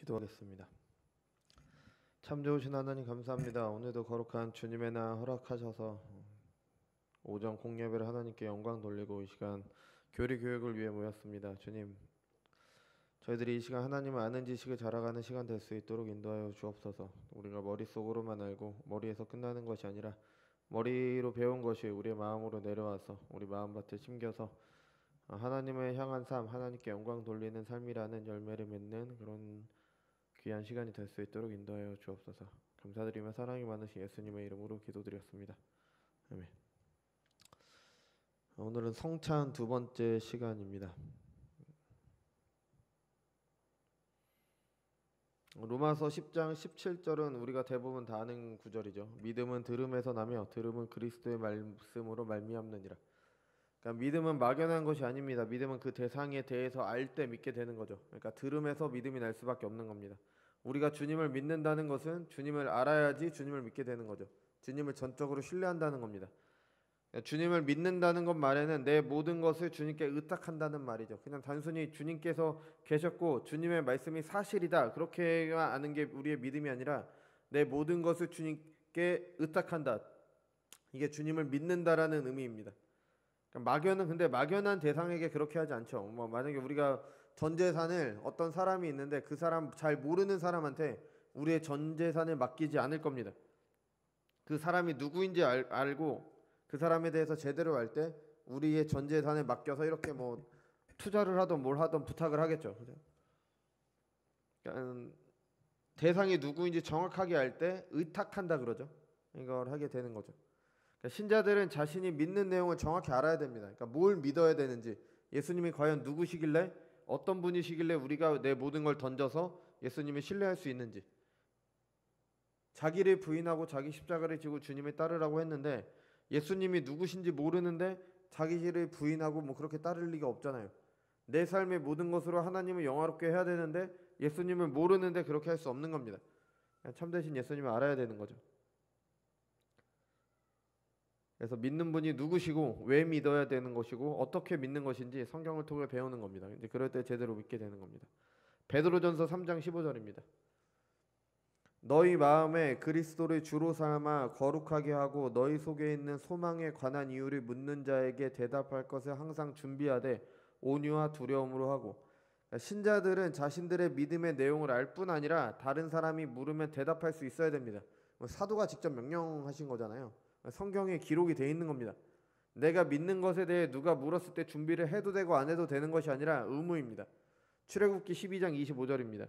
기도하겠습니다. 참 좋으신 하나님 감사합니다. 오늘도 거룩한 주님의 날 허락하셔서 오전 공예배를 하나님께 영광 돌리고 이 시간 교리 교육을 위해 모였습니다. 주님, 저희들이 이 시간 하나님을 아는 지식을 자라가는 시간 될 수 있도록 인도하여 주옵소서. 우리가 머릿속으로만 알고 머리에서 끝나는 것이 아니라 머리로 배운 것이 우리의 마음으로 내려와서 우리 마음밭에 심겨서 하나님을 향한 삶, 하나님께 영광 돌리는 삶이라는 열매를 맺는 그런 귀한 시간이 될 수 있도록 인도하여 주옵소서. 감사드리며 사랑이 많으신 예수님의 이름으로 기도드렸습니다. 아멘. 오늘은 성찬 두 번째 시간입니다. 로마서 10장 17절은 우리가 대부분 다 아는 구절이죠. 믿음은 들음에서 나며 들음은 그리스도의 말씀으로 말미암느니라. 그러니까 믿음은 막연한 것이 아닙니다. 믿음은 그 대상에 대해서 알 때 믿게 되는 거죠. 그러니까 들음에서 믿음이 날 수밖에 없는 겁니다. 우리가 주님을 믿는다는 것은 주님을 알아야지 주님을 믿게 되는 거죠. 주님을 전적으로 신뢰한다는 겁니다. 주님을 믿는다는 것 말에는 내 모든 것을 주님께 의탁한다는 말이죠. 그냥 단순히 주님께서 계셨고 주님의 말씀이 사실이다 그렇게만 아는 게 우리의 믿음이 아니라 내 모든 것을 주님께 의탁한다. 이게 주님을 믿는다라는 의미입니다. 막연은 근데 막연한 대상에게 그렇게 하지 않죠. 만약에 우리가 전 재산을 어떤 사람이 있는데 그 사람 잘 모르는 사람한테 우리의 전 재산을 맡기지 않을 겁니다. 그 사람이 누구인지 알고 그 사람에 대해서 제대로 알 때 우리의 전 재산을 맡겨서 이렇게 뭐 투자를 하든 뭘 하든 부탁을 하겠죠. 그러니까 대상이 누구인지 정확하게 알 때 의탁한다 그러죠. 이걸 하게 되는 거죠. 그러니까 신자들은 자신이 믿는 내용을 정확히 알아야 됩니다. 그러니까 뭘 믿어야 되는지, 예수님이 과연 누구시길래, 어떤 분이시길래 우리가 내 모든 걸 던져서 예수님을 신뢰할 수 있는지. 자기를 부인하고 자기 십자가를 지고 주님을 따르라고 했는데 예수님이 누구신지 모르는데 자기를 부인하고 뭐 그렇게 따를 리가 없잖아요. 내 삶의 모든 것으로 하나님을 영화롭게 해야 되는데 예수님을 모르는데 그렇게 할 수 없는 겁니다. 참되신 예수님을 알아야 되는 거죠. 그래서 믿는 분이 누구시고 왜 믿어야 되는 것이고 어떻게 믿는 것인지 성경을 통해 배우는 겁니다. 이제 그럴 때 제대로 믿게 되는 겁니다. 베드로전서 3장 15절입니다. 너희 마음에 그리스도를 주로 삼아 거룩하게 하고 너희 속에 있는 소망에 관한 이유를 묻는 자에게 대답할 것을 항상 준비하되 온유와 두려움으로 하고. 신자들은 자신들의 믿음의 내용을 알 뿐 아니라 다른 사람이 물으면 대답할 수 있어야 됩니다. 사도가 직접 명령하신 거잖아요. 성경에 기록이 되어 있는 겁니다. 내가 믿는 것에 대해 누가 물었을 때 준비를 해도 되고 안 해도 되는 것이 아니라 의무입니다. 출애굽기 12장 25절입니다.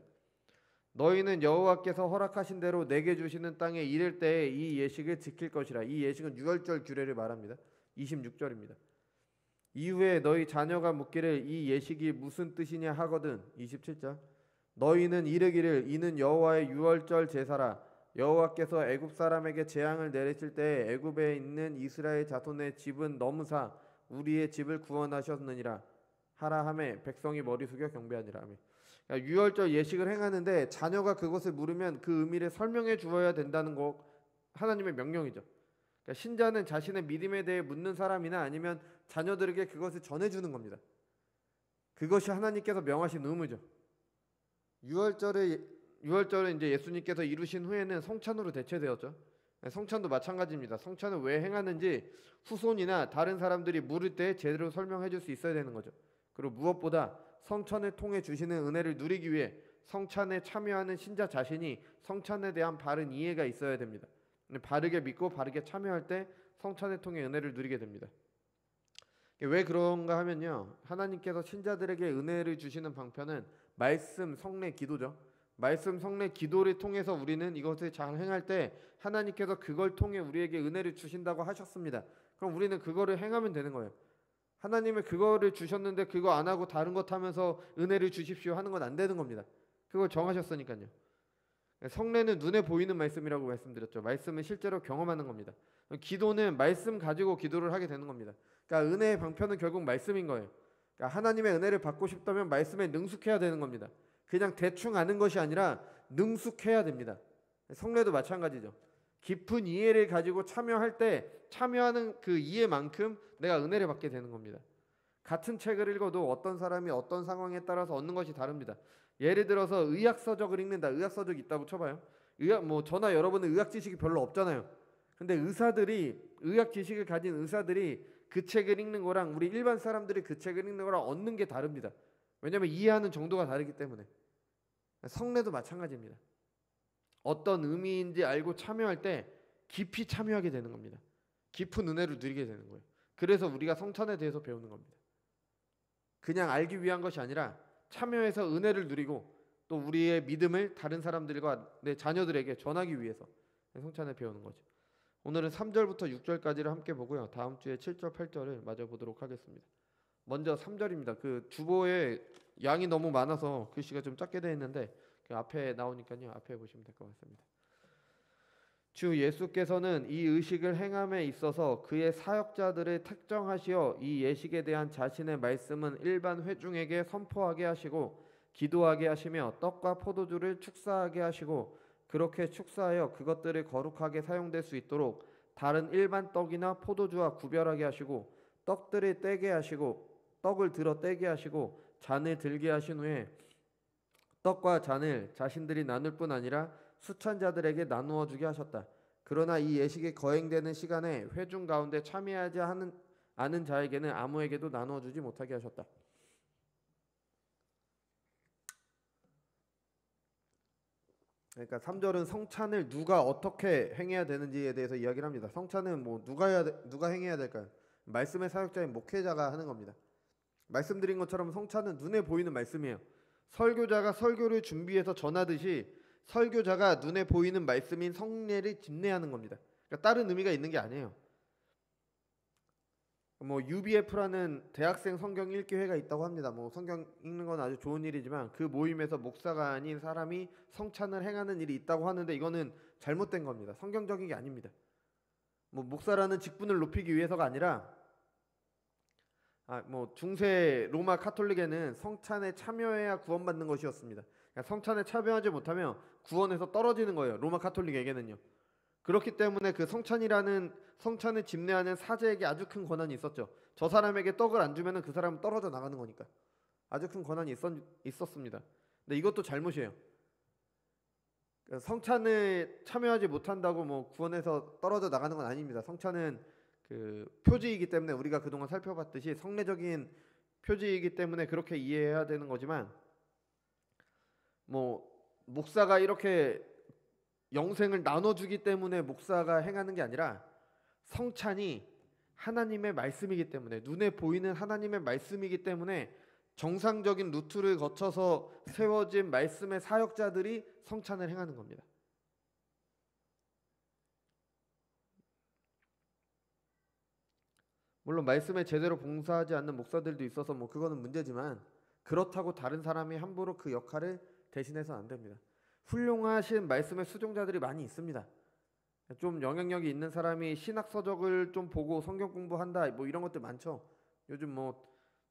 너희는 여호와께서 허락하신 대로 내게 주시는 땅에 이를 때에 이 예식을 지킬 것이라. 이 예식은 유월절 규례를 말합니다. 26절입니다. 이후에 너희 자녀가 묻기를 이 예식이 무슨 뜻이냐 하거든. 27절. 너희는 이르기를 이는 여호와의 유월절 제사라. 여호와께서 애굽 사람에게 재앙을 내리실 때 애굽에 있는 이스라엘 자손의 집은 너무사 우리의 집을 구원하셨느니라 하라 하매 백성이 머리 숙여 경배하니라 하매. 그러니까 유월절 예식을 행하는데 자녀가 그것을 물으면 그 의미를 설명해 주어야 된다는 거 하나님의 명령이죠. 그러니까 신자는 자신의 믿음에 대해 묻는 사람이나 아니면 자녀들에게 그것을 전해주는 겁니다. 그것이 하나님께서 명하신 의무죠. 유월절을 이제 예수님께서 이루신 후에는 성찬으로 대체되었죠. 성찬도 마찬가지입니다. 성찬을 왜 행하는지 후손이나 다른 사람들이 물을 때 제대로 설명해 줄 수 있어야 되는 거죠. 그리고 무엇보다 성찬을 통해 주시는 은혜를 누리기 위해 성찬에 참여하는 신자 자신이 성찬에 대한 바른 이해가 있어야 됩니다. 바르게 믿고 바르게 참여할 때 성찬을 통해 은혜를 누리게 됩니다. 왜 그런가 하면요, 하나님께서 신자들에게 은혜를 주시는 방편은 말씀, 성례, 기도죠. 말씀, 성례, 기도를 통해서 우리는 이것을 잘 행할 때 하나님께서 그걸 통해 우리에게 은혜를 주신다고 하셨습니다. 그럼 우리는 그거를 행하면 되는 거예요. 하나님은 그거를 주셨는데 그거 안 하고 다른 것 하면서 은혜를 주십시오 하는 건 안 되는 겁니다. 그걸 정하셨으니까요. 성례는 눈에 보이는 말씀이라고 말씀드렸죠. 말씀은 실제로 경험하는 겁니다. 기도는 말씀 가지고 기도를 하게 되는 겁니다. 그러니까 은혜의 방편은 결국 말씀인 거예요. 그러니까 하나님의 은혜를 받고 싶다면 말씀에 능숙해야 되는 겁니다. 그냥 대충 아는 것이 아니라 능숙해야 됩니다. 성례도 마찬가지죠. 깊은 이해를 가지고 참여할 때 참여하는 그 이해만큼 내가 은혜를 받게 되는 겁니다. 같은 책을 읽어도 어떤 사람이 어떤 상황에 따라서 얻는 것이 다릅니다. 예를 들어서 의학서적을 읽는다. 의학서적 있다고 쳐봐요. 저나 여러분은 의학 지식이 별로 없잖아요. 근데 의학 지식을 가진 의사들이 그 책을 읽는 거랑 우리 일반 사람들이 그 책을 읽는 거랑 얻는 게 다릅니다. 왜냐하면 이해하는 정도가 다르기 때문에. 성례도 마찬가지입니다. 어떤 의미인지 알고 참여할 때 깊이 참여하게 되는 겁니다. 깊은 은혜를 누리게 되는 거예요. 그래서 우리가 성찬에 대해서 배우는 겁니다. 그냥 알기 위한 것이 아니라 참여해서 은혜를 누리고 또 우리의 믿음을 다른 사람들과 내 자녀들에게 전하기 위해서 성찬을 배우는 거죠. 오늘은 3절부터 6절까지를 함께 보고요. 다음 주에 7절, 8절을 마저 보도록 하겠습니다. 먼저 3절입니다. 그 주보에 양이 너무 많아서 글씨가 좀 작게 되어 있는데 그 앞에 나오니까요. 앞에 보시면 될 것 같습니다. 주 예수께서는 이 의식을 행함에 있어서 그의 사역자들을 특정하시어 이 예식에 대한 자신의 말씀은 일반 회중에게 선포하게 하시고 기도하게 하시며 떡과 포도주를 축사하게 하시고 그렇게 축사하여 그것들을 거룩하게 사용될 수 있도록 다른 일반 떡이나 포도주와 구별하게 하시고 떡들을 떼게 하시고 떡을 들어 떼게 하시고 잔을 들게 하신 후에 떡과 잔을 자신들이 나눌 뿐 아니라 수찬 자들에게 나누어 주게 하셨다. 그러나 이 예식이 거행되는 시간에 회중 가운데 참여하지 않은 자에게는 아무에게도 나누어 주지 못하게 하셨다. 그러니까 3절은 성찬을 누가 어떻게 행해야 되는지에 대해서 이야기를 합니다. 성찬은 누가 행해야 될까요? 말씀의 사역자인 목회자가 하는 겁니다. 말씀드린 것처럼 성찬은 눈에 보이는 말씀이에요. 설교자가 설교를 준비해서 전하듯이 설교자가 눈에 보이는 말씀인 성례를 집례하는 겁니다. 그러니까 다른 의미가 있는 게 아니에요. UBF라는 대학생 성경 읽기 회가 있다고 합니다. 성경 읽는 건 아주 좋은 일이지만 그 모임에서 목사가 아닌 사람이 성찬을 행하는 일이 있다고 하는데 이거는 잘못된 겁니다. 성경적인 게 아닙니다. 목사라는 직분을 높이기 위해서가 아니라 중세 로마 카톨릭에는 성찬에 참여해야 구원받는 것이었습니다. 그러니까 성찬에 참여하지 못하면 구원에서 떨어지는 거예요. 로마 카톨릭에게는요. 그렇기 때문에 그 성찬을 집례하는 사제에게 아주 큰 권한이 있었죠. 저 사람에게 떡을 안 주면은 그 사람은 떨어져 나가는 거니까 아주 큰 권한이 있었습니다. 근데 이것도 잘못이에요. 성찬에 참여하지 못한다고 구원에서 떨어져 나가는 건 아닙니다. 성찬은 그 표지이기 때문에 우리가 그동안 살펴봤듯이 성례적인 표지이기 때문에 그렇게 이해해야 되는 거지만 목사가 이렇게 영생을 나눠주기 때문에 목사가 행하는 게 아니라 성찬이 하나님의 말씀이기 때문에 눈에 보이는 하나님의 말씀이기 때문에 정상적인 루트를 거쳐서 세워진 말씀의 사역자들이 성찬을 행하는 겁니다. 물론 말씀에 제대로 봉사하지 않는 목사들도 있어서 그거는 문제지만 그렇다고 다른 사람이 함부로 그 역할을 대신해서는 안 됩니다. 훌륭하신 말씀의 수종자들이 많이 있습니다. 좀 영향력이 있는 사람이 신학 서적을 좀 보고 성경 공부한다 이런 것들 많죠. 요즘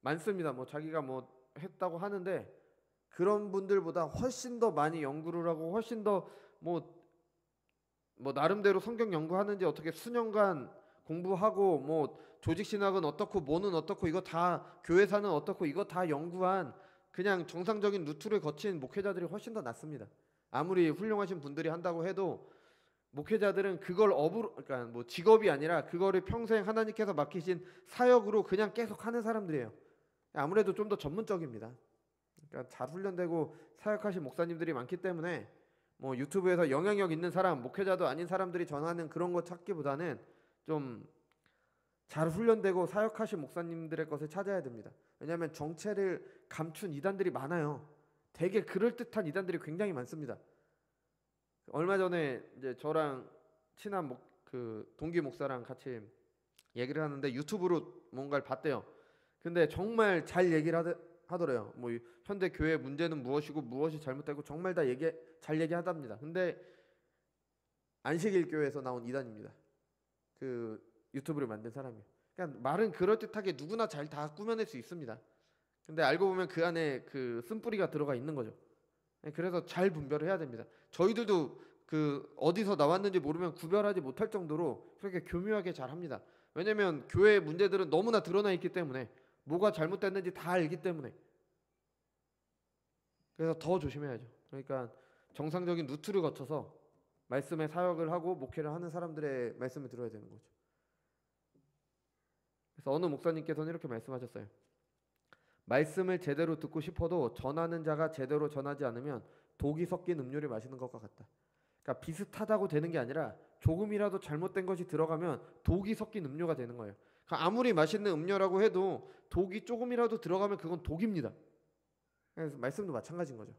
많습니다. 자기가 했다고 하는데 그런 분들보다 훨씬 더 많이 연구를 하고 훨씬 더 나름대로 성경 연구하는지 어떻게 수년간 공부하고 조직 신학은 어떻고 뭐는 어떻고 이거 다 교회사는 어떻고 이거 다 연구한 그냥 정상적인 루트를 거친 목회자들이 훨씬 더 낫습니다. 아무리 훌륭하신 분들이 한다고 해도 목회자들은 그걸 그러니까 직업이 아니라 그거를 평생 하나님께서 맡기신 사역으로 그냥 계속 하는 사람들이에요. 아무래도 좀 더 전문적입니다. 그러니까 잘 훈련되고 사역하신 목사님들이 많기 때문에 유튜브에서 영향력 있는 사람, 목회자도 아닌 사람들이 전하는 그런 거 찾기보다는 좀 잘 훈련되고 사역하신 목사님들의 것을 찾아야 됩니다. 왜냐하면 정체를 감춘 이단들이 많아요. 되게 그럴듯한 이단들이 굉장히 많습니다. 얼마 전에 이제 저랑 친한 동기 목사랑 같이 얘기를 하는데 유튜브로 뭔가를 봤대요. 근데 정말 잘 얘기를 하더래요. 현대 교회의 문제는 무엇이고 무엇이 잘못되고 정말 다 잘 얘기하답니다. 근데 안식일교회에서 나온 이단입니다. 그 유튜브를 만든 사람이요. 그러니까 말은 그럴듯하게 누구나 잘 다 꾸며낼 수 있습니다. 근데 알고 보면 그 안에 그 쓴뿌리가 들어가 있는 거죠. 그래서 잘 분별을 해야 됩니다. 저희들도 어디서 나왔는지 모르면 구별하지 못할 정도로 그렇게 교묘하게 잘 합니다. 왜냐면 교회의 문제들은 너무나 드러나 있기 때문에 뭐가 잘못됐는지 다 알기 때문에 그래서 더 조심해야죠. 그러니까 정상적인 루트를 거쳐서 말씀의 사역을 하고 목회를 하는 사람들의 말씀을 들어야 되는 거죠. 그래서 어느 목사님께서는 이렇게 말씀하셨어요. 말씀을 제대로 듣고 싶어도 전하는 자가 제대로 전하지 않으면 독이 섞인 음료를 마시는 것과 같다. 그러니까 비슷하다고 되는 게 아니라 조금이라도 잘못된 것이 들어가면 독이 섞인 음료가 되는 거예요. 그러니까 아무리 맛있는 음료라고 해도 독이 조금이라도 들어가면 그건 독입니다. 그래서 말씀도 마찬가지인 거죠.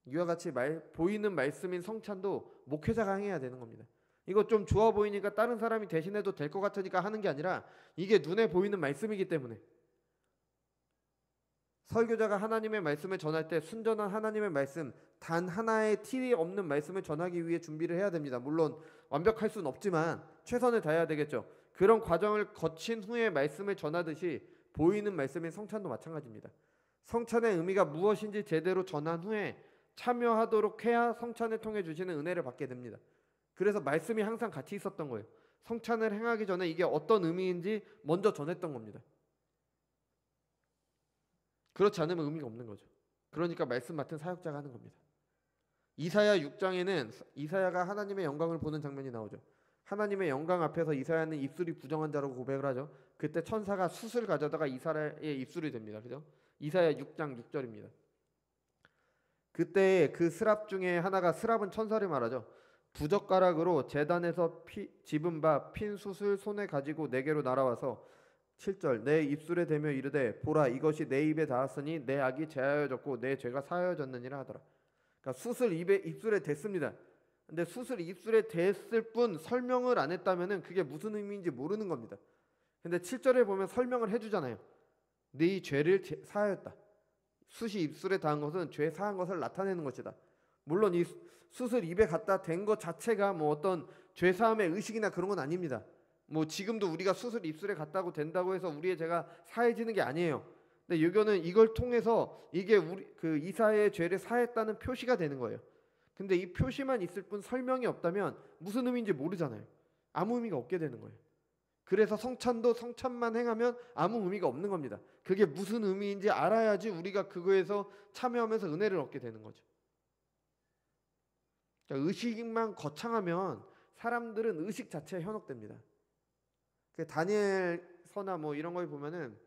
이와 같이 보이는 말씀인 성찬도 목회자가 행해야 되는 겁니다. 이거 좀 좋아 보이니까 다른 사람이 대신해도 될 것 같으니까 하는 게 아니라 이게 눈에 보이는 말씀이기 때문에 설교자가 하나님의 말씀을 전할 때 순전한 하나님의 말씀, 단 하나의 티 없는 말씀을 전하기 위해 준비를 해야 됩니다. 물론 완벽할 수는 없지만 최선을 다해야 되겠죠. 그런 과정을 거친 후에 말씀을 전하듯이 보이는 말씀인 성찬도 마찬가지입니다. 성찬의 의미가 무엇인지 제대로 전한 후에 참여하도록 해야 성찬을 통해 주시는 은혜를 받게 됩니다. 그래서 말씀이 항상 같이 있었던 거예요. 성찬을 행하기 전에 이게 어떤 의미인지 먼저 전했던 겁니다. 그렇지 않으면 의미가 없는 거죠. 그러니까 말씀 맡은 사역자가 하는 겁니다. 이사야 6장에는 이사야가 하나님의 영광을 보는 장면이 나오죠. 하나님의 영광 앞에서 이사야는 입술이 부정한 자라고 고백을 하죠. 그때 천사가 숯을 가져다가 이사야의 입술이 됩니다. 그죠? 이사야 6장 6절입니다. 그때 그 스랍 중에 하나가, 스랍은 천사를 말하죠. 부젓가락으로 제단에서 집은 바 핀 숯을 손에 가지고 내게로 날아와서 7절 내 입술에 대며 이르되 보라 이것이 내 입에 닿았으니 내 악이 제하여졌고 내 죄가 사하여졌느니라 하더라. 그러니까 숯을 입술에 댔습니다. 근데 숯을 입술에 댔을 뿐 설명을 안 했다면은 그게 무슨 의미인지 모르는 겁니다. 근데 7절에 보면 설명을 해주잖아요. 네 죄를 사하였다. 숯이 입술에 닿은 것은 죄 사한 것을 나타내는 것이다. 물론 이 숯을 입에 갖다 댄 것 자체가 뭐 어떤 죄 사함의 의식이나 그런 건 아닙니다. 뭐 지금도 우리가 숯을 입술에 갖다고 된다고 해서 우리의 죄가 사해지는 게 아니에요. 근데 여기는 이걸 통해서 이게 우리 그 이사야의 죄를 사했다는 표시가 되는 거예요. 근데 이 표시만 있을 뿐 설명이 없다면 무슨 의미인지 모르잖아요. 아무 의미가 없게 되는 거예요. 그래서 성찬도 성찬만 행하면 아무 의미가 없는 겁니다. 그게 무슨 의미인지 알아야지 우리가 그거에서 참여하면서 은혜를 얻게 되는 거죠. 그러니까 의식만 거창하면 사람들은 의식 자체에 현혹됩니다. 그 다니엘서나 뭐 이런 걸 보면은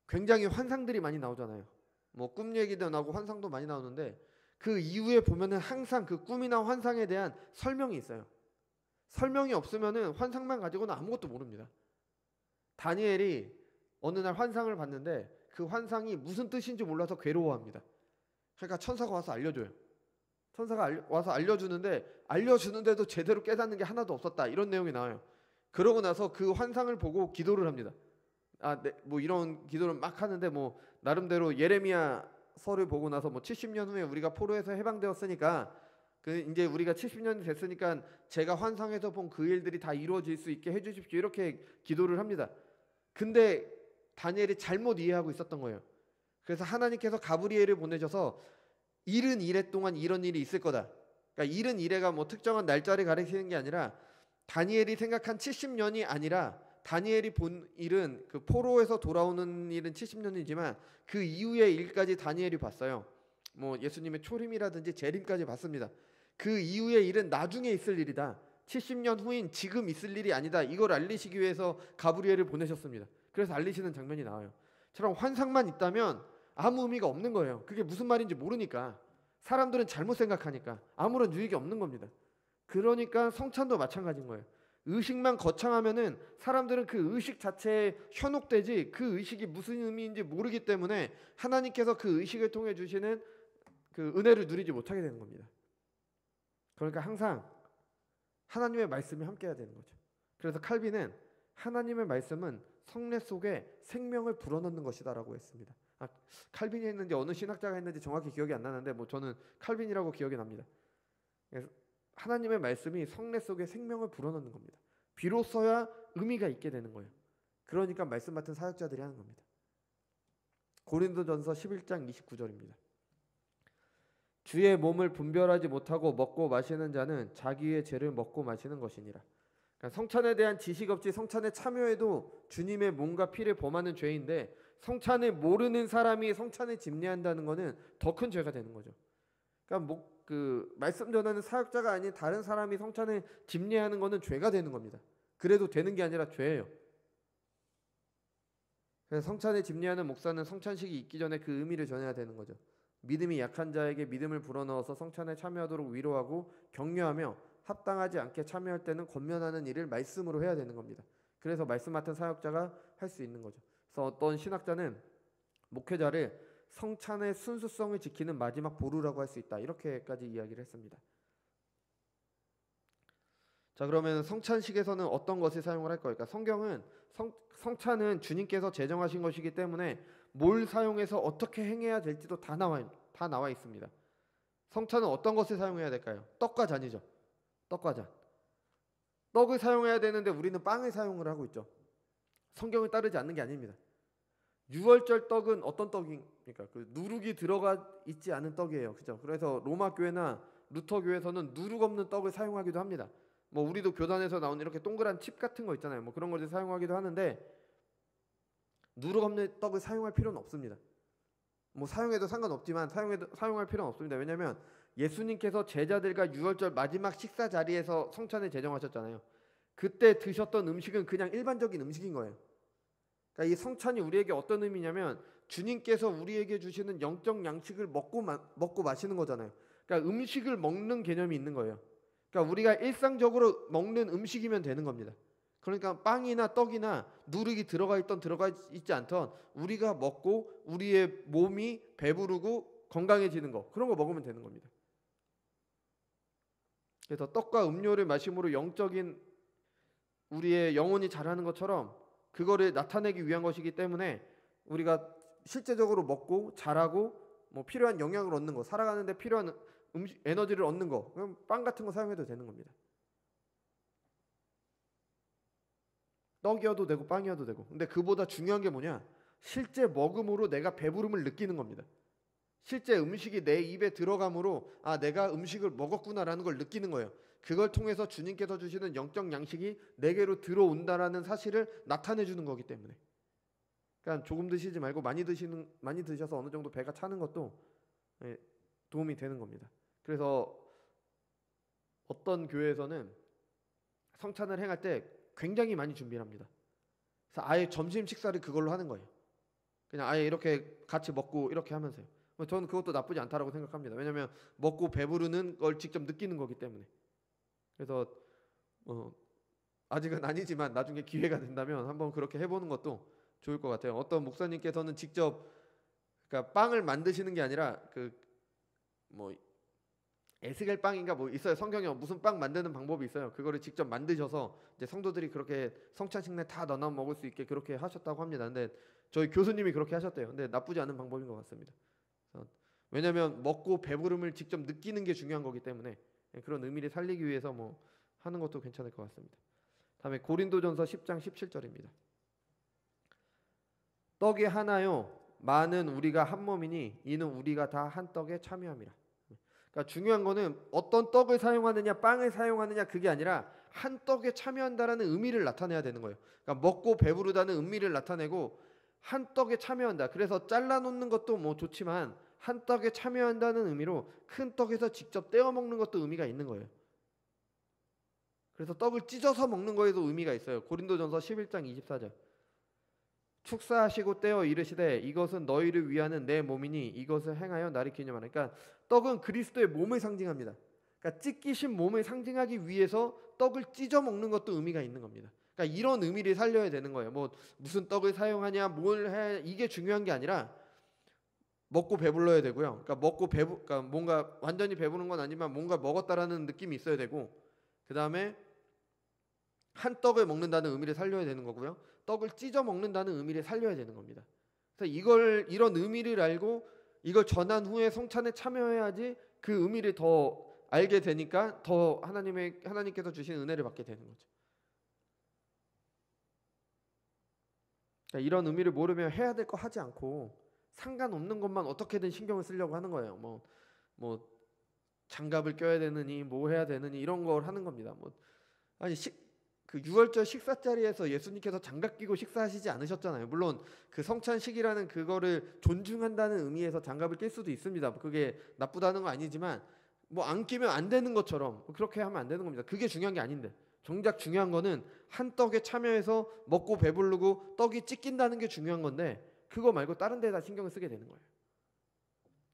굉장히 환상들이 많이 나오잖아요. 뭐 꿈 얘기도 나오고 환상도 많이 나오는데 그 이후에 보면은 항상 그 꿈이나 환상에 대한 설명이 있어요. 설명이 없으면은 환상만 가지고는 아무것도 모릅니다. 다니엘이 어느 날 환상을 봤는데 그 환상이 무슨 뜻인지 몰라서 괴로워합니다. 그러니까 천사가 와서 알려줘요. 천사가 와서 알려주는데도 제대로 깨닫는 게 하나도 없었다. 이런 내용이 나와요. 그러고 나서 그 환상을 보고 기도를 합니다. 네, 뭐 이런 기도를 막 하는데 뭐 나름대로 예레미야서를 보고 나서 뭐 70년 후에 우리가 포로에서 해방되었으니까 그 이제 우리가 70년이 됐으니까 제가 환상에서 본 그 일들이 다 이루어질 수 있게 해주십시오. 이렇게 기도를 합니다. 근데 다니엘이 잘못 이해하고 있었던 거예요. 그래서 하나님께서 가브리엘을 보내셔서 70일에 동안 이런 일이 있을 거다. 그러니까 70일에가 뭐 특정한 날짜를 가리키는 게 아니라 다니엘이 생각한 70년이 아니라 다니엘이 본 일은 그 포로에서 돌아오는 일은 70년이지만 그 이후의 일까지 다니엘이 봤어요. 뭐 예수님의 초림이라든지 재림까지 봤습니다. 그 이후의 일은 나중에 있을 일이다. 70년 후인 지금 있을 일이 아니다. 이걸 알리시기 위해서 가브리엘을 보내셨습니다. 그래서 알리시는 장면이 나와요. 처럼 환상만 있다면 아무 의미가 없는 거예요. 그게 무슨 말인지 모르니까. 사람들은 잘못 생각하니까 아무런 유익이 없는 겁니다. 그러니까 성찬도 마찬가지인 거예요. 의식만 거창하면은 사람들은 그 의식 자체에 현혹되지 그 의식이 무슨 의미인지 모르기 때문에 하나님께서 그 의식을 통해 주시는 그 은혜를 누리지 못하게 되는 겁니다. 그러니까 항상 하나님의 말씀이 함께해야 되는 거죠. 그래서 칼빈은 하나님의 말씀은 성례 속에 생명을 불어넣는 것이다라고 했습니다. 칼빈이 했는지 어느 신학자가 했는지 정확히 기억이 안 나는데 뭐 저는 칼빈이라고 기억이 납니다. 그래서 하나님의 말씀이 성례 속에 생명을 불어넣는 겁니다. 비로소야 의미가 있게 되는 거예요. 그러니까 말씀 맡은 사역자들이 하는 겁니다. 고린도전서 11장 29절입니다. 주의 몸을 분별하지 못하고 먹고 마시는 자는 자기의 죄를 먹고 마시는 것이니라. 그러니까 성찬에 대한 지식 없이 성찬에 참여해도 주님의 몸과 피를 범하는 죄인데, 성찬을 모르는 사람이 성찬을 집례한다는 것은 더 큰 죄가 되는 거죠. 그러니까 말씀 전하는 사역자가 아닌 다른 사람이 성찬을 집례하는 것은 죄가 되는 겁니다. 그래도 되는 게 아니라 죄예요. 그래서 성찬에 집례하는 목사는 성찬식이 있기 전에 그 의미를 전해야 되는 거죠. 믿음이 약한 자에게 믿음을 불어넣어서 성찬에 참여하도록 위로하고 격려하며 합당하지 않게 참여할 때는 권면하는 일을 말씀으로 해야 되는 겁니다. 그래서 말씀 맡은 사역자가 할 수 있는 거죠. 그래서 어떤 신학자는 목회자를 성찬의 순수성을 지키는 마지막 보루라고 할 수 있다, 이렇게까지 이야기를 했습니다. 자, 그러면 성찬식에서는 어떤 것을 사용을 할 거니까? 성경은 성찬은 주님께서 제정하신 것이기 때문에 뭘 사용해서 어떻게 행해야 될지도 다 나와 있습니다. 성찬은 어떤 것을 사용해야 될까요? 떡과 잔이죠. 떡과 잔. 떡을 사용해야 되는데 우리는 빵을 사용을 하고 있죠. 성경을 따르지 않는 게 아닙니다. 유월절 떡은 어떤 떡입니까? 그 누룩이 들어가 있지 않은 떡이에요. 그죠? 그래서 로마 교회나 루터 교회에서는 누룩 없는 떡을 사용하기도 합니다. 뭐 우리도 교단에서 나오는 이렇게 동그란 칩 같은 거 있잖아요. 뭐 그런 것을 사용하기도 하는데, 누룩 없는 떡을 사용할 필요는 없습니다. 뭐 사용해도 상관없지만 사용할 필요는 없습니다. 왜냐하면 예수님께서 제자들과 유월절 마지막 식사 자리에서 성찬을 제정하셨잖아요. 그때 드셨던 음식은 그냥 일반적인 음식인 거예요. 그러니까 이 성찬이 우리에게 어떤 의미냐면 주님께서 우리에게 주시는 영적 양식을 먹고 마시는 거잖아요. 그러니까 음식을 먹는 개념이 있는 거예요. 그러니까 우리가 일상적으로 먹는 음식이면 되는 겁니다. 그러니까 빵이나 떡이나 누룩이 들어가 있지 않던 우리가 먹고 우리의 몸이 배부르고 건강해지는 거, 그런 거 먹으면 되는 겁니다. 그래서 떡과 음료를 마심으로 영적인 우리의 영혼이 자라는 것처럼 그거를 나타내기 위한 것이기 때문에 우리가 실제적으로 먹고 자라고 뭐 필요한 영양을 얻는 거, 살아가는데 필요한 에너지를 얻는 거, 그럼 빵 같은 거 사용해도 되는 겁니다. 떡이어도 되고 빵이어도 되고. 근데 그보다 중요한 게 뭐냐? 실제 먹음으로 내가 배부름을 느끼는 겁니다. 실제 음식이 내 입에 들어감으로 아, 내가 음식을 먹었구나라는 걸 느끼는 거예요. 그걸 통해서 주님께서 주시는 영적 양식이 내게로 들어온다라는 사실을 나타내 주는 거기 때문에. 그러니까 조금 드시지 말고 많이 드셔서 어느 정도 배가 차는 것도 도움이 되는 겁니다. 그래서 어떤 교회에서는 성찬을 행할 때 굉장히 많이 준비를 합니다. 그래서 아예 점심 식사를 그걸로 하는 거예요. 그냥 아예 이렇게 같이 먹고 이렇게 하면서요. 저는 그것도 나쁘지 않다라고 생각합니다. 왜냐하면 먹고 배부르는 걸 직접 느끼는 거기 때문에. 그래서 아직은 아니지만 나중에 기회가 된다면 한번 그렇게 해보는 것도 좋을 것 같아요. 어떤 목사님께서는 직접, 그러니까 빵을 만드시는 게 아니라 에스겔 빵인가 뭐 있어요. 성경에 무슨 빵 만드는 방법이 있어요. 그거를 직접 만드셔서 이제 성도들이 그렇게 성찬식내 다 넣어 먹을 수 있게 그렇게 하셨다고 합니다. 근데 저희 교수님이 그렇게 하셨대요. 근데 나쁘지 않은 방법인 것 같습니다. 왜냐하면 먹고 배부름을 직접 느끼는 게 중요한 거기 때문에 그런 의미를 살리기 위해서 뭐 하는 것도 괜찮을 것 같습니다. 다음에 고린도전서 10장 17절입니다. 떡이 하나요 많은 우리가 한 몸이니 이는 우리가 다 한 떡에 참여함이라. 그러니까 중요한 거는 어떤 떡을 사용하느냐 빵을 사용하느냐 그게 아니라 한 떡에 참여한다라는 의미를 나타내야 되는 거예요. 그러니까 먹고 배부르다는 의미를 나타내고 한 떡에 참여한다. 그래서 잘라놓는 것도 뭐 좋지만 한 떡에 참여한다는 의미로 큰 떡에서 직접 떼어 먹는 것도 의미가 있는 거예요. 그래서 떡을 찢어서 먹는 거에도 의미가 있어요. 고린도전서 11장 24절. 축사하시고 떼어 이르시되 이것은 너희를 위하는 내 몸이니 이것을 행하여 나를 기념하라. 그러니까 떡은 그리스도의 몸을 상징합니다. 그러니까 찢기신 몸을 상징하기 위해서 떡을 찢어 먹는 것도 의미가 있는 겁니다. 그러니까 이런 의미를 살려야 되는 거예요. 뭐 무슨 떡을 사용하냐, 뭘 해, 이게 중요한 게 아니라 먹고 배불러야 되고요. 그러니까 그러니까 뭔가 완전히 배부른 건 아니지만 뭔가 먹었다라는 느낌이 있어야 되고, 그 다음에 한 떡을 먹는다는 의미를 살려야 되는 거고요. 떡을 찢어 먹는다는 의미를 살려야 되는 겁니다. 그래서 이런 의미를 알고 이걸 전한 후에 성찬에 참여해야지 그 의미를 더 알게 되니까 더 하나님께서 주신 은혜를 받게 되는 거죠. 그러니까 이런 의미를 모르면 해야 될 거 하지 않고 상관없는 것만 어떻게든 신경을 쓰려고 하는 거예요. 뭐 장갑을 껴야 되느니 뭐 해야 되느니 이런 걸 하는 겁니다. 그 유월절 식사 자리에서 예수님께서 장갑 끼고 식사하시지 않으셨잖아요. 물론 그 성찬식이라는 그거를 존중한다는 의미에서 장갑을 낄 수도 있습니다. 그게 나쁘다는 건 아니지만 뭐 안 끼면 안 되는 것처럼 그렇게 하면 안 되는 겁니다. 그게 중요한 게 아닌데 정작 중요한 거는 한 떡에 참여해서 먹고 배부르고 떡이 찢긴다는 게 중요한 건데 그거 말고 다른 데다 신경을 쓰게 되는 거예요.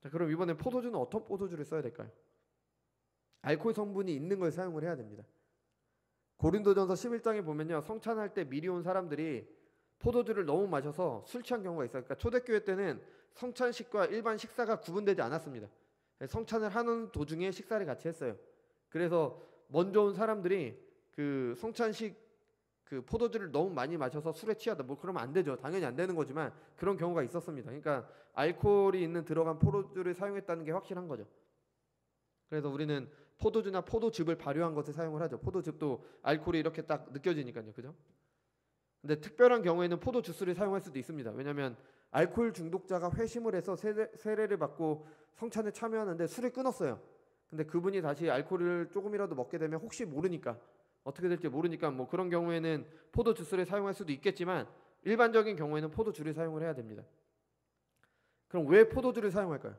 자, 그럼 이번에 포도주는 어떤 포도주를 써야 될까요? 알코올 성분이 있는 걸 사용을 해야 됩니다. 고린도전서 11장에 보면요, 성찬할 때 미리 온 사람들이 포도주를 너무 마셔서 술 취한 경우가 있어요. 그러니까 초대교회 때는 성찬식과 일반 식사가 구분되지 않았습니다. 성찬을 하는 도중에 식사를 같이 했어요. 그래서 먼저 온 사람들이 그 성찬식 그 포도주를 너무 많이 마셔서 술에 취하다, 뭐 그러면 안 되죠. 당연히 안 되는 거지만 그런 경우가 있었습니다. 그러니까 알코올이 있는 들어간 포도주를 사용했다는 게 확실한 거죠. 그래서 우리는 포도주나 포도즙을 발효한 것을 사용을 하죠. 포도즙도 알코올이 이렇게 딱 느껴지니까요, 그죠? 근데 특별한 경우에는 포도 주스를 사용할 수도 있습니다. 왜냐하면 알코올 중독자가 회심을 해서 세례를 받고 성찬에 참여하는데 술을 끊었어요. 근데 그분이 다시 알코올을 조금이라도 먹게 되면 혹시 모르니까 어떻게 될지 모르니까 뭐 그런 경우에는 포도 주스를 사용할 수도 있겠지만 일반적인 경우에는 포도주를 사용을 해야 됩니다. 그럼 왜 포도주를 사용할까요?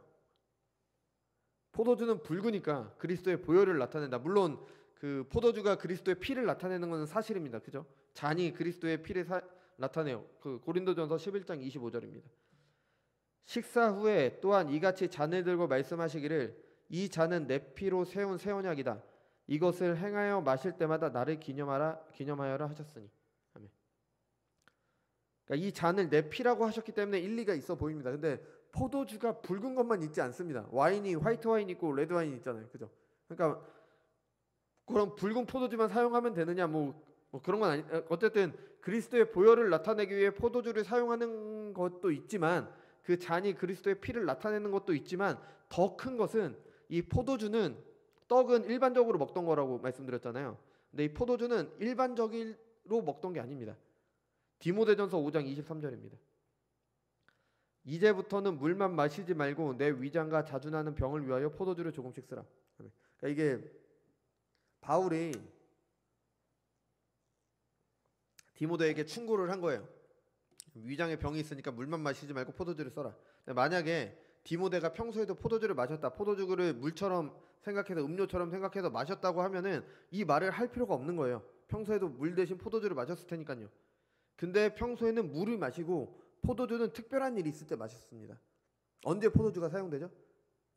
포도주는 붉으니까 그리스도의 보혈을 나타낸다. 물론 그 포도주가 그리스도의 피를 나타내는 것은 사실입니다. 그죠? 잔이 그리스도의 피를 나타내요. 그 고린도전서 11장 25절입니다. 식사 후에 또한 이같이 잔을 들고 말씀하시기를 이 잔은 내 피로 세운 새 언약이다. 이것을 행하여 마실 때마다 나를 기념하여라 하셨으니. 아멘. 그러니까 이 잔을 내 피라고 하셨기 때문에 일리가 있어 보입니다. 근데 포도주가 붉은 것만 있지 않습니다. 와인이 화이트 와인 있고 레드 와인 있잖아요. 그죠? 그러니까 그럼 붉은 포도주만 사용하면 되느냐 뭐 그런 건 아니. 어쨌든 그리스도의 보혈을 나타내기 위해 포도주를 사용하는 것도 있지만 그 잔이 그리스도의 피를 나타내는 것도 있지만 더 큰 것은 이 포도주는 떡은 일반적으로 먹던 거라고 말씀드렸잖아요. 근데 이 포도주는 일반적으로 먹던 게 아닙니다. 디모데전서 5장 23절입니다. 이제부터는 물만 마시지 말고 내 위장과 자주 나는 병을 위하여 포도주를 조금씩 쓰라. 그러니까 이게 바울이 디모데에게 충고를 한 거예요. 위장에 병이 있으니까 물만 마시지 말고 포도주를 써라. 만약에 디모데가 평소에도 포도주를 마셨다, 포도주를 물처럼 생각해서 음료처럼 생각해서 마셨다고 하면은 이 말을 할 필요가 없는 거예요. 평소에도 물 대신 포도주를 마셨을 테니까요. 근데 평소에는 물을 마시고 포도주는 특별한 일이 있을 때 마셨습니다. 언제 포도주가 사용되죠?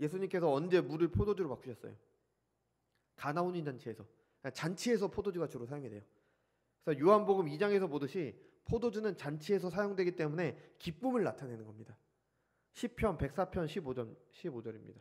예수님께서 언제 물을 포도주로 바꾸셨어요? 가나온인 잔치에서. 잔치에서 포도주가 주로 사용이 돼요. 그래서 요한복음 2장에서 보듯이 포도주는 잔치에서 사용되기 때문에 기쁨을 나타내는 겁니다. 시편 104편 15절입니다.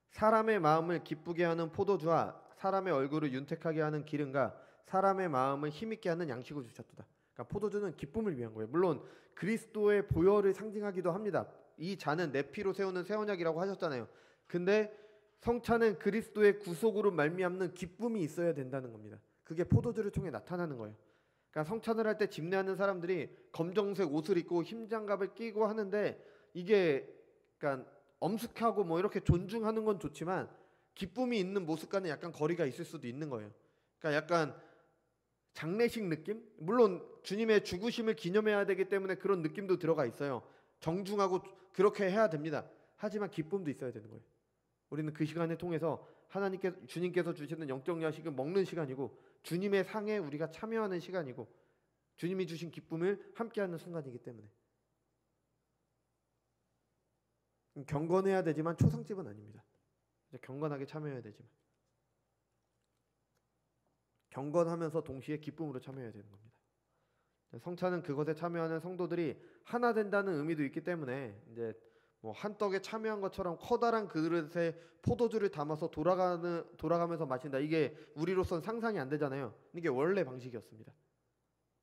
사람의 마음을 기쁘게 하는 포도주와 사람의 얼굴을 윤택하게 하는 기름과 사람의 마음을 힘있게 하는 양식을 주셨도다. 그러니까 포도주는 기쁨을 위한 거예요. 물론 그리스도의 보혈을 상징하기도 합니다. 이 잔은 내 피로 세우는 새 언약이라고 하셨잖아요. 근데 성찬은 그리스도의 구속으로 말미암는 기쁨이 있어야 된다는 겁니다. 그게 포도주를 통해 나타나는 거예요. 그러니까 성찬을 할 때 집례하는 사람들이 검정색 옷을 입고 흰장갑을 끼고 하는데 이게 그러니까 엄숙하고 뭐 이렇게 존중하는 건 좋지만 기쁨이 있는 모습과는 약간 거리가 있을 수도 있는 거예요. 그러니까 약간 장례식 느낌? 물론 주님의 죽으심을 기념해야 되기 때문에 그런 느낌도 들어가 있어요. 정중하고 그렇게 해야 됩니다. 하지만 기쁨도 있어야 되는 거예요. 우리는 그 시간을 통해서 주님께서 주시는 영적 야식은 먹는 시간이고 주님의 상에 우리가 참여하는 시간이고 주님이 주신 기쁨을 함께하는 순간이기 때문에 경건해야 되지만 초상집은 아닙니다. 경건하게 참여해야 되지만 경건하면서 동시에 기쁨으로 참여해야 되는 겁니다. 성찬은 그것에 참여하는 성도들이 하나 된다는 의미도 있기 때문에 이제 뭐 한 떡에 참여한 것처럼 커다란 그릇에 포도주를 담아서 돌아가면서 마신다. 이게 우리로선 상상이 안 되잖아요. 이게 원래 방식이었습니다.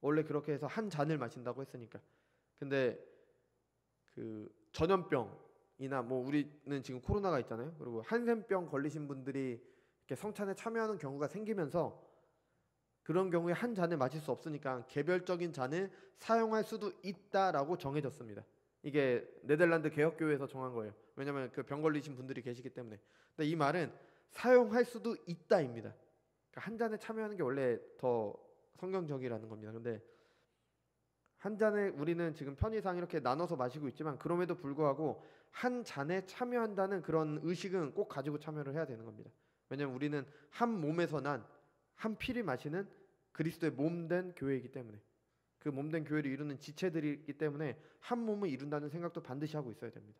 원래 그렇게 해서 한 잔을 마신다고 했으니까. 근데 그 전염병이나 뭐 우리는 지금 코로나가 있잖아요. 그리고 한센병 걸리신 분들이 이렇게 성찬에 참여하는 경우가 생기면서 그런 경우에 한 잔을 마실 수 없으니까 개별적인 잔을 사용할 수도 있다라고 정해졌습니다. 이게 네덜란드 개혁교회에서 정한 거예요. 왜냐하면 그 병 걸리신 분들이 계시기 때문에. 근데 이 말은 사용할 수도 있다입니다. 그러니까 한 잔에 참여하는 게 원래 더 성경적이라는 겁니다. 근데 한 잔에 우리는 지금 편의상 이렇게 나눠서 마시고 있지만 그럼에도 불구하고 한 잔에 참여한다는 그런 의식은 꼭 가지고 참여를 해야 되는 겁니다. 왜냐하면 우리는 한 몸에서 난 한 피를 마시는 그리스도의 몸된 교회이기 때문에, 그 몸된 교회를 이루는 지체들이기 때문에 한 몸을 이룬다는 생각도 반드시 하고 있어야 됩니다.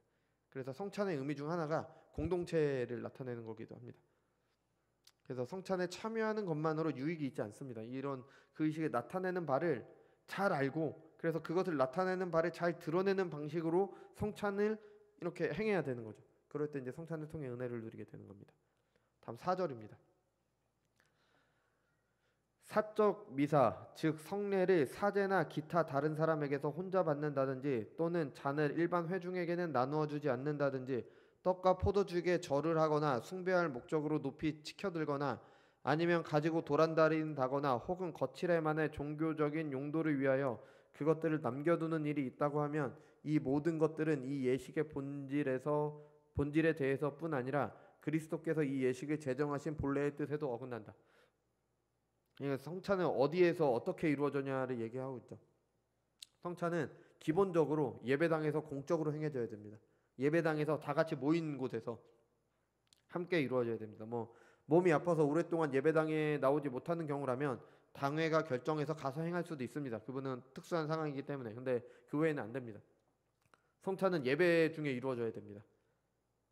그래서 성찬의 의미 중 하나가 공동체를 나타내는 거기도 합니다. 그래서 성찬에 참여하는 것만으로 유익이 있지 않습니다. 이런 그 의식에 나타내는 바를 잘 알고, 그래서 그것을 나타내는 바를 잘 드러내는 방식으로 성찬을 이렇게 행해야 되는 거죠. 그럴 때 이제 성찬을 통해 은혜를 누리게 되는 겁니다. 다음 4절입니다. 사적 미사, 즉 성례를 사제나 기타 다른 사람에게서 혼자 받는다든지 또는 잔을 일반 회중에게는 나누어 주지 않는다든지 떡과 포도주에 절을 하거나 숭배할 목적으로 높이 치켜들거나 아니면 가지고 도란다린다거나 혹은 거칠에 만의 종교적인 용도를 위하여 그것들을 남겨두는 일이 있다고 하면 이 모든 것들은 이 예식의 본질에 대해서뿐 아니라 그리스도께서 이 예식을 제정하신 본래의 뜻에도 어긋난다. 성찬은 어디에서 어떻게 이루어졌냐를 얘기하고 있죠. 성찬은 기본적으로 예배당에서 공적으로 행해져야 됩니다. 예배당에서 다 같이 모인 곳에서 함께 이루어져야 됩니다. 몸이 아파서 오랫동안 예배당에 나오지 못하는 경우라면 당회가 결정해서 가서 행할 수도 있습니다. 그분은 특수한 상황이기 때문에. 근데 그 외에는 안 됩니다. 성찬은 예배 중에 이루어져야 됩니다.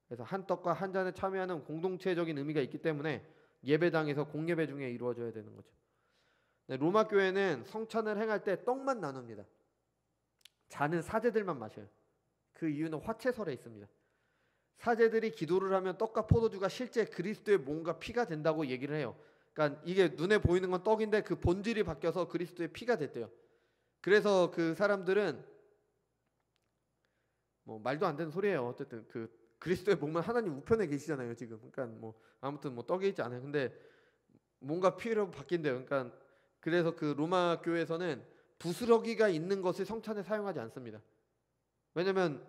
그래서 한 떡과 한 잔에 참여하는 공동체적인 의미가 있기 때문에 예배당에서 공예배 중에 이루어져야 되는 거죠. 로마 교회는 성찬을 행할 때 떡만 나눕니다. 잔은 사제들만 마셔요. 그 이유는 화채설에 있습니다. 사제들이 기도를 하면 떡과 포도주가 실제 그리스도의 몸과 피가 된다고 얘기를 해요. 그러니까 이게 눈에 보이는 건 떡인데 그 본질이 바뀌어서 그리스도의 피가 됐대요. 그래서 그 사람들은 말도 안 되는 소리예요. 어쨌든 그 그리스도의 몸은 하나님 우편에 계시잖아요, 지금. 그러니까 아무튼 떡에 있지 않아요. 근데 뭔가 피로 바뀐대요. 그러니까 그래서 그 로마 교회에서는 부스러기가 있는 것을 성찬에 사용하지 않습니다. 왜냐면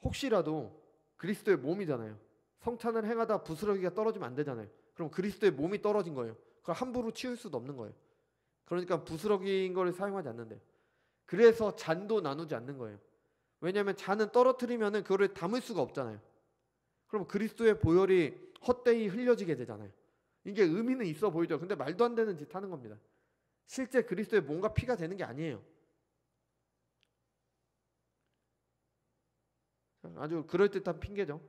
혹시라도 그리스도의 몸이잖아요. 성찬을 행하다 부스러기가 떨어지면 안 되잖아요. 그럼 그리스도의 몸이 떨어진 거예요. 그걸 함부로 치울 수도 없는 거예요. 그러니까 부스러기인 걸 사용하지 않는데요. 그래서 잔도 나누지 않는 거예요. 왜냐하면 잔은 떨어뜨리면은 그거를 담을 수가 없잖아요. 그럼 그리스도의 보혈이 헛되이 흘려지게 되잖아요. 이게 의미는 있어 보이죠. 근데 말도 안 되는 짓 하는 겁니다. 실제 그리스도의 몸과 피가 되는 게 아니에요. 아주 그럴듯한 핑계죠.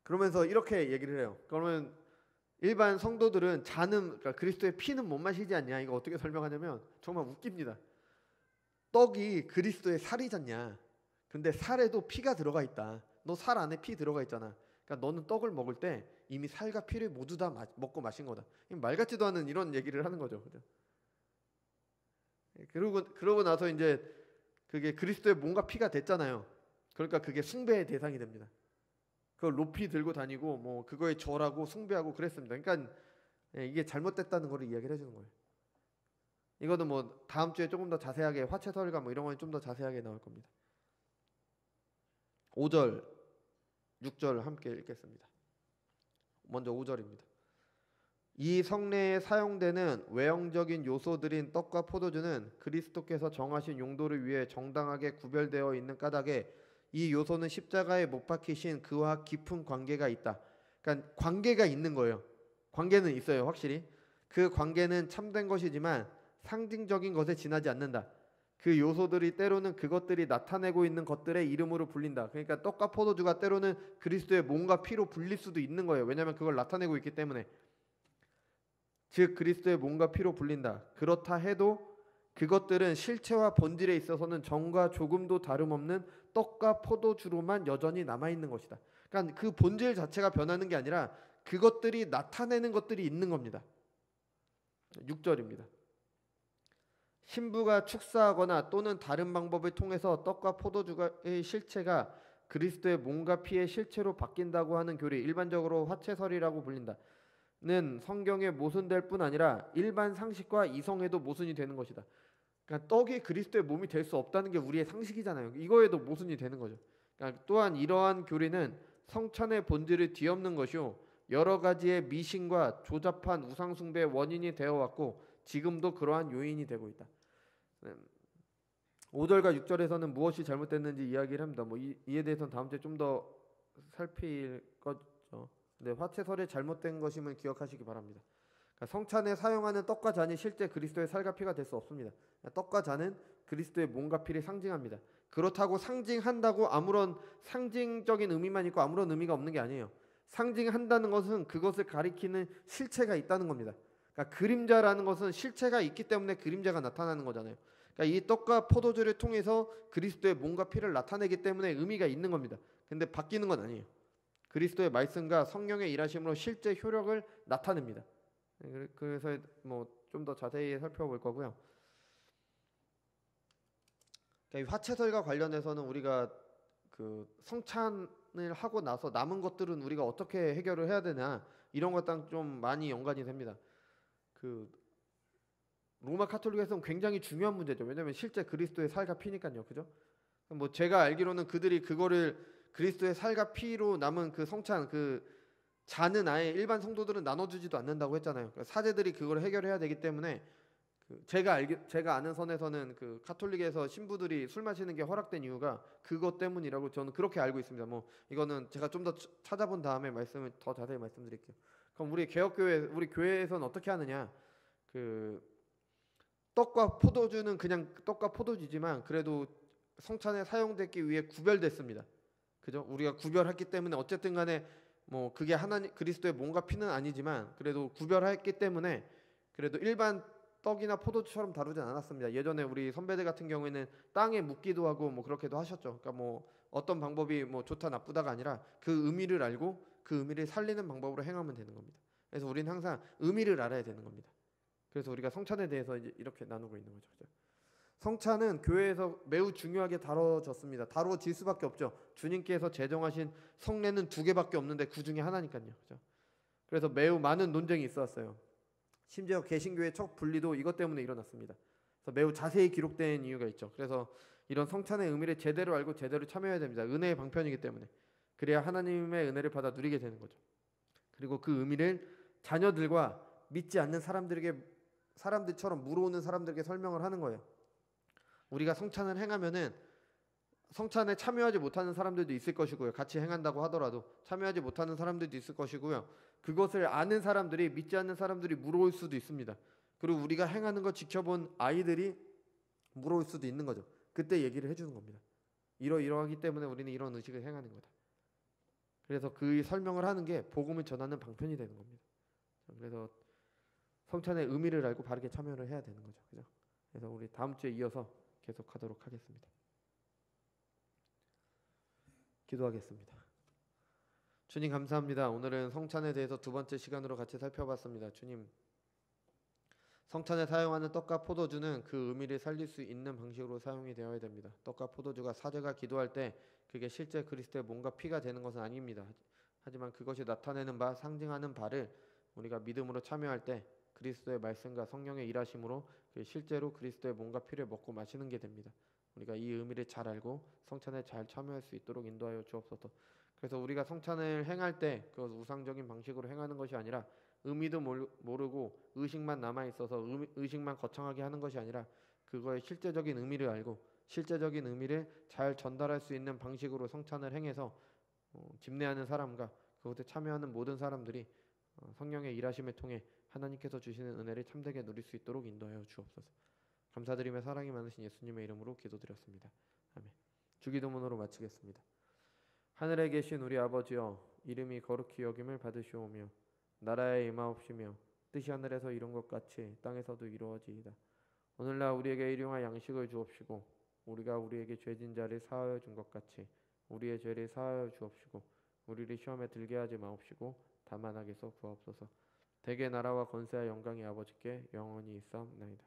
그러면서 이렇게 얘기를 해요. 그러면 일반 성도들은 그러니까 그리스도의 피는 못 마시지 않냐, 이거 어떻게 설명하냐면 정말 웃깁니다. 떡이 그리스도의 살이잖냐. 근데 살에도 피가 들어가 있다. 너 살 안에 피 들어가 있잖아. 그러니까 너는 떡을 먹을 때 이미 살과 피를 모두 다 먹고 마신 거다. 말 같지도 않은 이런 얘기를 하는 거죠. 그죠? 그러고 나서 이제 그게 그리스도의 몸과 피가 됐잖아요. 그러니까 그게 숭배의 대상이 됩니다. 그걸 높이 들고 다니고 그거에 절하고 숭배하고 그랬습니다. 그러니까 이게 잘못됐다는 걸 이야기를 해주는 거예요. 이거는 다음 주에 조금 더 자세하게 화채설과 이런 건 좀 더 자세하게 나올 겁니다. 5절, 6절 함께 읽겠습니다. 먼저 5절입니다. 이 성례에 사용되는 외형적인 요소들인 떡과 포도주는 그리스도께서 정하신 용도를 위해 정당하게 구별되어 있는 까닭에 이 요소는 십자가에 못 박히신 그와 깊은 관계가 있다. 그러니까 관계가 있는 거예요. 관계는 있어요, 확실히. 그 관계는 참된 것이지만 상징적인 것에 지나지 않는다. 그 요소들이 때로는 그것들이 나타내고 있는 것들의 이름으로 불린다. 그러니까 떡과 포도주가 때로는 그리스도의 몸과 피로 불릴 수도 있는 거예요. 왜냐하면 그걸 나타내고 있기 때문에. 즉 그리스도의 몸과 피로 불린다. 그렇다 해도 그것들은 실체와 본질에 있어서는 전과 조금도 다름없는 떡과 포도주로만 여전히 남아있는 것이다. 그러니까 그 본질 자체가 변하는 게 아니라 그것들이 나타내는 것들이 있는 겁니다. 6절입니다. 신부가 축사하거나 또는 다른 방법을 통해서 떡과 포도주의 실체가 그리스도의 몸과 피의 실체로 바뀐다고 하는 교리, 일반적으로 화채설이라고 불린다는 성경에 모순될 뿐 아니라 일반 상식과 이성에도 모순이 되는 것이다. 그러니까 떡이 그리스도의 몸이 될 수 없다는 게 우리의 상식이잖아요. 이거에도 모순이 되는 거죠. 그러니까 또한 이러한 교리는 성찬의 본질을 뒤엎는 것이요 여러 가지의 미신과 조잡한 우상 숭배의 원인이 되어 왔고 지금도 그러한 요인이 되고 있다. 5절과 6절에서는 무엇이 잘못됐는지 이야기를 합니다. 이에 대해서는 다음 주에 좀 더 살필 거죠. 근데 화채설의 잘못된 것임을 기억하시기 바랍니다. 그러니까 성찬에 사용하는 떡과 잔이 실제 그리스도의 살과 피가 될 수 없습니다. 떡과 잔은 그리스도의 몸과 피를 상징합니다. 그렇다고 상징한다고 아무런 상징적인 의미만 있고 아무런 의미가 없는 게 아니에요. 상징한다는 것은 그것을 가리키는 실체가 있다는 겁니다. 그러니까 그림자라는 것은 실체가 있기 때문에 그림자가 나타나는 거잖아요. 그러니까 이 떡과 포도주를 통해서 그리스도의 몸과 피를 나타내기 때문에 의미가 있는 겁니다. 근데 바뀌는 건 아니에요. 그리스도의 말씀과 성령의 일하심으로 실제 효력을 나타냅니다. 그래서 좀 더 자세히 살펴볼 거고요. 그러니까 화채설과 관련해서는 우리가 그 성찬을 하고 나서 남은 것들은 우리가 어떻게 해결을 해야 되나 이런 것랑 좀 많이 연관이 됩니다. 그 로마 카톨릭에서는 굉장히 중요한 문제죠. 왜냐하면 실제 그리스도의 살과 피니까요, 그죠? 제가 알기로는 그들이 그거를 그리스도의 살과 피로 남은 그 성찬 그 잔은 아예 일반 성도들은 나눠주지도 않는다고 했잖아요. 그러니까 사제들이 그걸 해결해야 되기 때문에 제가 아는 선에서는 그 카톨릭에서 신부들이 술 마시는 게 허락된 이유가 그것 때문이라고 저는 그렇게 알고 있습니다. 이거는 제가 좀 더 찾아본 다음에 말씀을 더 자세히 말씀드릴게요. 그럼 우리 교회에서는 어떻게 하느냐? 그 떡과 포도주는 그냥 떡과 포도주지만 그래도 성찬에 사용되기 위해 구별됐습니다. 그죠? 우리가 구별했기 때문에 어쨌든 간에 그게 하나님 그리스도의 몸과 피는 아니지만 그래도 구별했기 때문에 그래도 일반 떡이나 포도주처럼 다루진 않았습니다. 예전에 우리 선배들 같은 경우에는 땅에 묻기도 하고 그렇게도 하셨죠. 그러니까 어떤 방법이 좋다 나쁘다가 아니라 그 의미를 알고 그 의미를 살리는 방법으로 행하면 되는 겁니다. 그래서 우리는 항상 의미를 알아야 되는 겁니다. 그래서 우리가 성찬에 대해서 이제 이렇게 나누고 있는 거죠. 그죠? 성찬은 교회에서 매우 중요하게 다뤄졌습니다. 다뤄질 수밖에 없죠. 주님께서 제정하신 성례는 2개밖에 없는데 그 중에 하나니까요. 그죠? 그래서 매우 많은 논쟁이 있었어요. 심지어 개신교의 첫 분리도 이것 때문에 일어났습니다. 그래서 매우 자세히 기록된 이유가 있죠. 그래서 이런 성찬의 의미를 제대로 알고 제대로 참여해야 됩니다. 은혜의 방편이기 때문에. 그래야 하나님의 은혜를 받아 누리게 되는 거죠. 그리고 그 의미를 자녀들과 믿지 않는 사람들처럼 물어오는 사람들에게 설명을 하는 거예요. 우리가 성찬을 행하면은 성찬에 참여하지 못하는 사람들도 있을 것이고요. 같이 행한다고 하더라도 참여하지 못하는 사람들도 있을 것이고요. 그것을 아는 사람들이 믿지 않는 사람들이 물어올 수도 있습니다. 그리고 우리가 행하는 걸 지켜본 아이들이 물어올 수도 있는 거죠. 그때 얘기를 해주는 겁니다. 이러하기 때문에 우리는 이런 의식을 행하는 거다. 그래서 그 설명을 하는 게 복음을 전하는 방편이 되는 겁니다. 그래서 성찬의 의미를 알고 바르게 참여를 해야 되는 거죠. 그죠? 그래서 우리 다음 주에 이어서 계속하도록 하겠습니다. 기도하겠습니다. 주님 감사합니다. 오늘은 성찬에 대해서 2번째 시간으로 같이 살펴봤습니다. 주님, 성찬에 사용하는 떡과 포도주는 그 의미를 살릴 수 있는 방식으로 사용이 되어야 됩니다. 떡과 포도주가 사제가 기도할 때 그게 실제 그리스도의 몸과 피가 되는 것은 아닙니다. 하지만 그것이 나타내는 바, 상징하는 바를 우리가 믿음으로 참여할 때 그리스도의 말씀과 성령의 일하심으로 실제로 그리스도의 몸과 피를 먹고 마시는 게 됩니다. 우리가 이 의미를 잘 알고 성찬에 잘 참여할 수 있도록 인도하여 주옵소서. 그래서 우리가 성찬을 행할 때 그 우상적인 방식으로 행하는 것이 아니라 의미도 모르고 의식만 남아있어서 의식만 거창하게 하는 것이 아니라 그거의 실제적인 의미를 알고 실제적인 의미를 잘 전달할 수 있는 방식으로 성찬을 행해서 집례하는 사람과 그것에 참여하는 모든 사람들이 성령의 일하심을 통해 하나님께서 주시는 은혜를 참되게 누릴 수 있도록 인도하여 주옵소서. 감사드리며 사랑이 많으신 예수님의 이름으로 기도드렸습니다. 아멘. 주기도문으로 마치겠습니다. 하늘에 계신 우리 아버지여, 이름이 거룩히 여김을 받으시오며 나라에 임하옵시며 뜻이 하늘에서 이룬 것 같이 땅에서도 이루어지이다. 오늘날 우리에게 일용할 양식을 주옵시고 우리가 우리에게 죄진 자를 사하여 준 것 같이 우리의 죄를 사하여 주옵시고 우리를 시험에 들게 하지 마옵시고 다만 악에서 구하옵소서. 대개 나라와 권세와 영광이 아버지께 영원히 있사옵나이다.